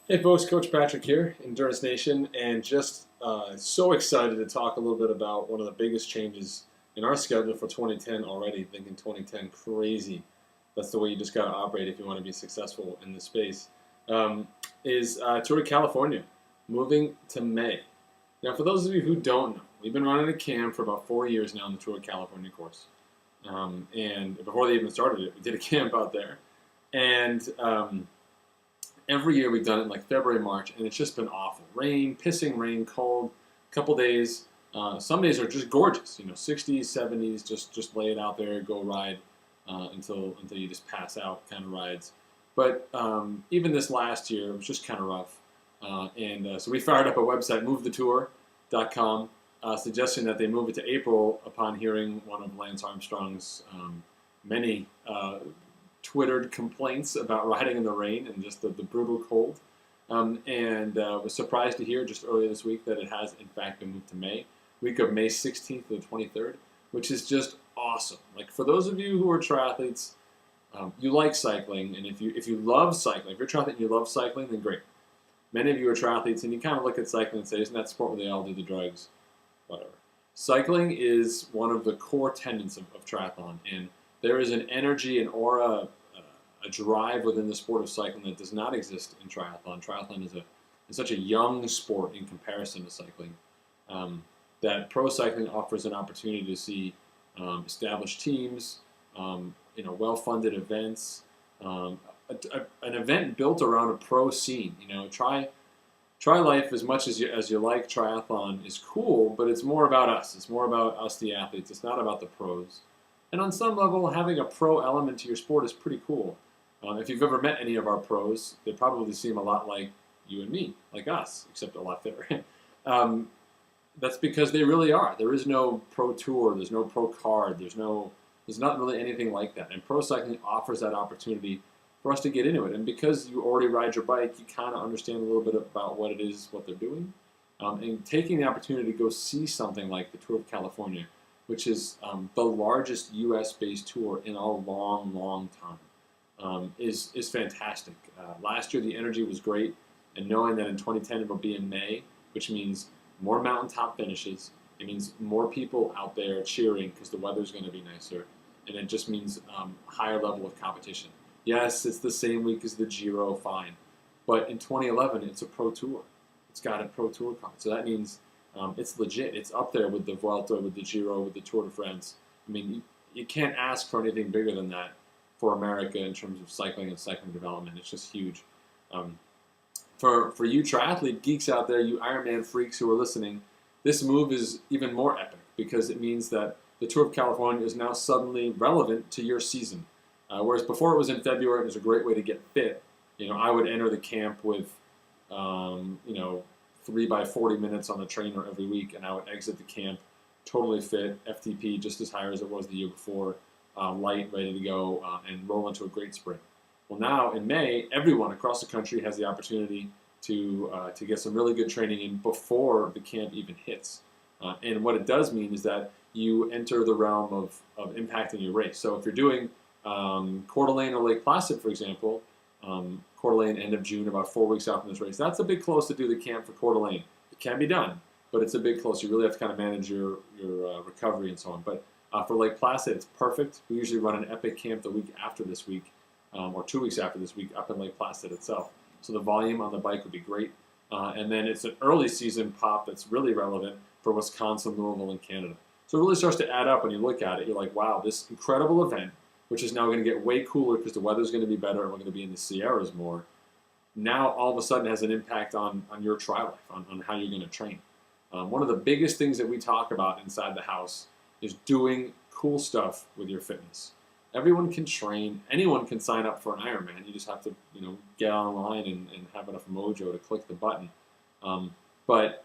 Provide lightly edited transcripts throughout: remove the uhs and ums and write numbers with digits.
Hey folks, Coach Patrick here, Endurance Nation, and just so excited to talk a little bit about one of the biggest changes in our schedule for 2010 already. Thinking 2010 crazy. That's the way you just got to operate if you want to be successful in this space. Is Tour de California moving to May. Now, for those of you who don't know, we've been running a camp for about 4 years now on the Tour de California course. And before they even started it, we did a camp out there. And every year we've done it in like February, March, and it's just been awful. Rain, pissing rain, cold, couple days. Some days are just gorgeous, 60s, 70s, just lay it out there, go ride until you just pass out kind of rides. But even this last year, it was just kind of rough. So we fired up a website, movethetour.com, suggesting that they move it to April upon hearing one of Lance Armstrong's many Twittered complaints about riding in the rain and just the brutal cold. Was surprised to hear just earlier this week that it has in fact been moved to May, week of May 16th to the 23rd, which is just awesome. Like for those of you who are triathletes, you like cycling, and if you love cycling, if you're a triathlete and you love cycling, then great. Many of you are triathletes and you kind of look at cycling and say, isn't that sport where they all do the drugs? Whatever. Cycling is one of the core tenets of triathlon, and there is an energy, an aura, a drive within the sport of cycling that does not exist in triathlon. Triathlon is such a young sport in comparison to cycling that pro cycling offers an opportunity to see established teams, well-funded events, an event built around a pro scene. Try life as much as you like. Triathlon is cool, but it's more about us. It's more about us, the athletes. It's not about the pros. And on some level, having a pro element to your sport is pretty cool. If you've ever met any of our pros, they probably seem a lot like you and me, like us, except a lot fitter. That's because they really are. There is no pro tour. There's no pro card. There's not really anything like that. And pro cycling offers that opportunity for us to get into it. And because you already ride your bike, you kind of understand a little bit about what it is, what they're doing. And taking the opportunity to go see something like the Tour of California, which is the largest U.S.-based tour in a long, long time, is fantastic. Last year, the energy was great, and knowing that in 2010 it will be in May, which means more mountaintop finishes, it means more people out there cheering because the weather's going to be nicer, and it just means higher level of competition. Yes, it's the same week as the Giro, fine, but in 2011, it's a pro tour. It's got a pro tour card, so that means it's legit. It's up there with the Vuelta, with the Giro, with the Tour de France. I mean, you can't ask for anything bigger than that for America in terms of cycling and cycling development. It's just huge. For you triathlete geeks out there, you Ironman freaks who are listening, this move is even more epic because it means that the Tour of California is now suddenly relevant to your season. Whereas before it was in February, it was a great way to get fit. I would enter the camp with, 3 by 40 minutes on the trainer every week, and I would exit the camp totally fit, FTP just as high as it was the year before, light, ready to go, and roll into a great sprint. Well, now in May, everyone across the country has the opportunity to get some really good training in before the camp even hits. And what it does mean is that you enter the realm of impacting your race. So if you're doing Coeur d'Alene or Lake Placid, for example, Coeur d'Alene end of June, about 4 weeks out from this race. That's a bit close to do the camp for Coeur d'Alene. It can be done, but it's a bit close. You really have to kind of manage your recovery and so on. But for Lake Placid, it's perfect. We usually run an epic camp the week after this week, or 2 weeks after this week, up in Lake Placid itself. So the volume on the bike would be great. And then it's an early season pop that's really relevant for Wisconsin, Louisville, and Canada. So it really starts to add up when you look at it. You're like, wow, this incredible event, which is now going to get way cooler because the weather's going to be better and we're going to be in the Sierras more, now all of a sudden has an impact on your tri life, on how you're going to train. One of the biggest things that we talk about inside the house is doing cool stuff with your fitness. Everyone can train. Anyone can sign up for an Ironman. You just have to, get online and have enough mojo to click the button. But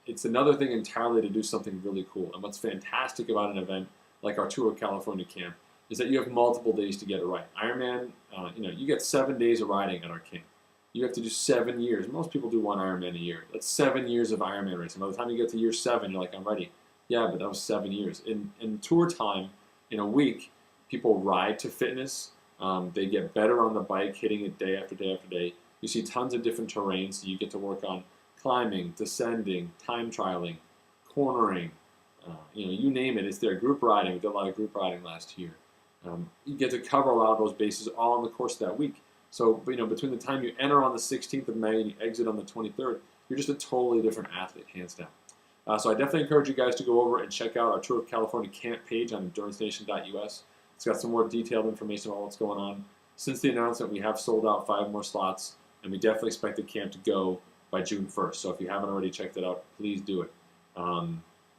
it's another thing entirely to do something really cool. And what's fantastic about an event like our Tour of California camp is that you have multiple days to get it right. Ironman, you get 7 days of riding at our camp. You have to do 7 years. Most people do one Ironman a year. That's 7 years of Ironman racing. By the time you get to year 7, you're like, I'm ready. Yeah, but that was 7 years. In tour time, in a week, people ride to fitness. They get better on the bike, hitting it day after day after day. You see tons of different terrains, so you get to work on climbing, descending, time trialing, cornering, you name it, it's there. Group riding, we did a lot of group riding last year. You get to cover a lot of those bases all in the course of that week. So, between the time you enter on the 16th of May and you exit on the 23rd, you're just a totally different athlete, hands down. So I definitely encourage you guys to go over and check out our Tour of California camp page on endurancenation.us. It's got some more detailed information about what's going on. Since the announcement, we have sold out 5 more slots, and we definitely expect the camp to go by June 1st. So if you haven't already checked it out, please do it.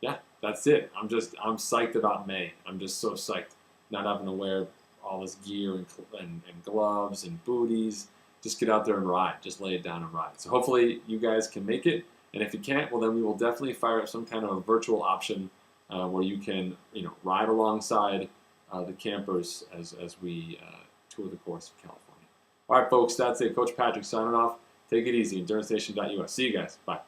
Yeah, that's it. I'm psyched about May. I'm just so psyched not having to wear all this gear and gloves and booties. Just get out there and ride. Just lay it down and ride. So hopefully you guys can make it. And if you can't, well, then we will definitely fire up some kind of a virtual option where you can, ride alongside the campers as we tour the course of California. All right, folks, that's it. Coach Patrick signing off. Take it easy. EnduranceNation.us. See you guys. Bye.